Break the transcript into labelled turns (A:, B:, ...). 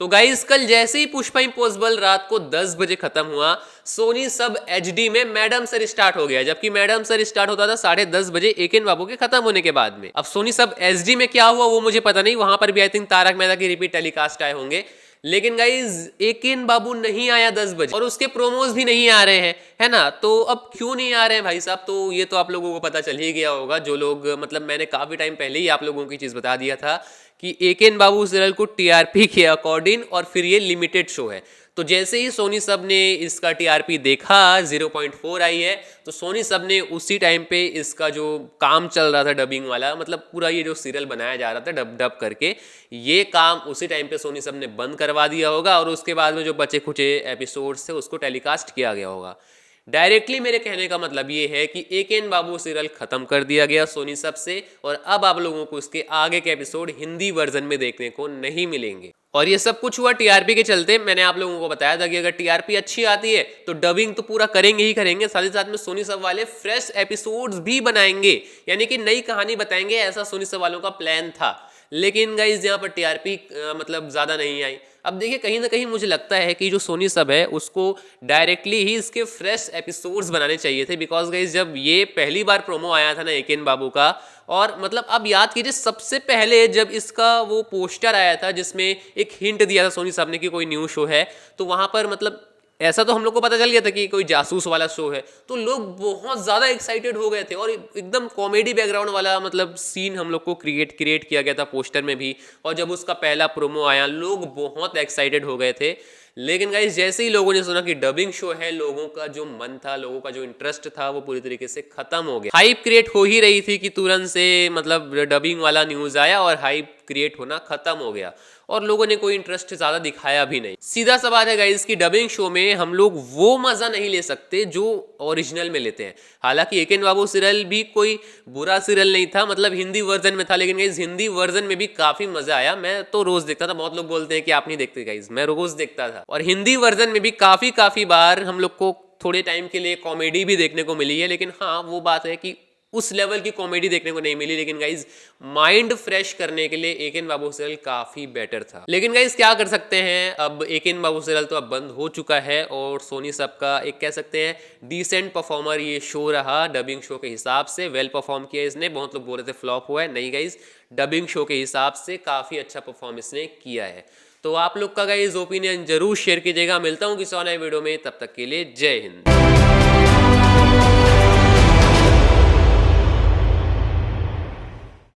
A: तो गाइस कल जैसे ही पुष्पा इम्पॉसिबल रात को 10 बजे खत्म हुआ, सोनी सब एचडी में मैडम सर स्टार्ट हो गया, जबकि मैडम सर स्टार्ट होता था 10:30 बजे एकेन बाबू के खत्म होने के बाद में। अब सोनी सब एचडी में क्या हुआ वो मुझे पता नहीं, वहां पर भी आई थिंक तारक मेहता की रिपीट टेलीकास्ट आए होंगे। लेकिन गाइज एकेन बाबू नहीं आया 10 बजे और उसके प्रोमोज भी नहीं आ रहे हैं, है ना। तो अब क्यों नहीं आ रहे हैं भाई साहब, तो ये तो आप लोगों को पता चल ही गया होगा। जो लोग मतलब मैंने काफी टाइम पहले ही आप लोगों की चीज बता दिया था कि एकेन बाबू सीरियल को टीआरपी के अकॉर्डिंग और फिर ये लिमिटेड शो है। तो जैसे ही सोनी सब ने इसका टीआरपी देखा 0.4 आई है, तो सोनी सब ने उसी टाइम पे इसका जो काम चल रहा था डबिंग वाला, मतलब पूरा ये जो सीरियल बनाया जा रहा था डब डब करके, ये काम उसी टाइम पे सोनी सब ने बंद करवा दिया होगा और उसके बाद में जो बचे खुचे एपिसोड्स थे उसको टेलीकास्ट किया गया होगा। डायरेक्टली मेरे कहने का मतलब ये है कि एकेन बाबू सीरियल खत्म कर दिया गया सोनी सब से, और अब आप लोगों को इसके आगे के एपिसोड हिंदी वर्जन में देखने को नहीं मिलेंगे। और ये सब कुछ हुआ टीआरपी के चलते। मैंने आप लोगों को बताया था कि अगर टीआरपी अच्छी आती है तो डबिंग तो पूरा करेंगे ही करेंगे, साथ ही साथ में सोनी सब वाले फ्रेश एपिसोड्स भी बनाएंगे, यानी कि नई कहानी बताएंगे, ऐसा सोनी सब वालों का प्लान था। लेकिन गाइज यहाँ पर टीआरपी मतलब ज़्यादा नहीं आई। अब देखिए कहीं ना कहीं मुझे लगता है कि जो सोनी सब है उसको डायरेक्टली ही इसके फ्रेश एपिसोड्स बनाने चाहिए थे, बिकॉज गाइज जब ये पहली बार प्रोमो आया था ना एकेन बाबू का, और मतलब अब याद कीजिए सबसे पहले जब इसका वो पोस्टर आया था जिसमें एक हिंट दिया था सोनी साहब ने कि कोई न्यू शो है, तो वहां पर मतलब ऐसा तो हम लोग को पता चल गया था कि कोई जासूस वाला शो है, तो लोग बहुत ज़्यादा एक्साइटेड हो गए थे और एकदम कॉमेडी बैकग्राउंड वाला मतलब सीन हम लोग को क्रिएट किया गया था पोस्टर में भी। और जब उसका पहला प्रोमो आया लोग बहुत एक्साइटेड हो गए थे। लेकिन गाइस जैसे ही लोगों ने सुना कि डबिंग शो है, लोगों का जो मन था, लोगों का जो इंटरेस्ट था वो पूरी तरीके से खत्म हो गया। हाइप क्रिएट हो ही रही थी कि तुरंत से मतलब डबिंग वाला न्यूज आया और हाइप क्रिएट होना खत्म हो गया और लोगों ने कोई इंटरेस्ट ज्यादा दिखाया भी नहीं। सीधा सा बात है गाइस कि डबिंग शो में हम लोग वो मजा नहीं ले सकते जो ओरिजिनल में लेते हैं। हालांकि एकेन बाबू सीरियल भी कोई बुरा सीरियल नहीं था, मतलब हिंदी वर्जन में था, लेकिन गाइस हिंदी वर्जन में भी काफी मजा आया। मैं तो रोज देखता था, बहुत लोग बोलते हैं कि आप नहीं देखते गाइस, मैं रोज देखता था। और हिंदी वर्जन में भी काफी बार हम लोग को थोड़े टाइम के लिए कॉमेडी भी देखने को मिली है, लेकिन हाँ वो बात है कि उस लेवल की कॉमेडी देखने को नहीं मिली। लेकिन गाइज माइंड फ्रेश करने के लिए एकेन बाबू सीरियल काफी बेटर था। लेकिन गाइज क्या कर सकते हैं, अब एकेन बाबू सीरियल तो अब बंद हो चुका है और सोनी सब का एक कह सकते हैं डिसेंट परफॉर्मर ये शो रहा। डबिंग शो के हिसाब से वेल परफॉर्म किया इसने। बहुत लोग बोल रहे थे फ्लॉप हुआ है, नहीं गाइज डबिंग शो के हिसाब से काफी अच्छा परफॉर्म इसने किया है। तो आप लोग का गाइज ओपिनियन जरूर शेयर कीजिएगा। मिलता हूँ किसी और नए वीडियो में, तब तक के लिए जय हिंद।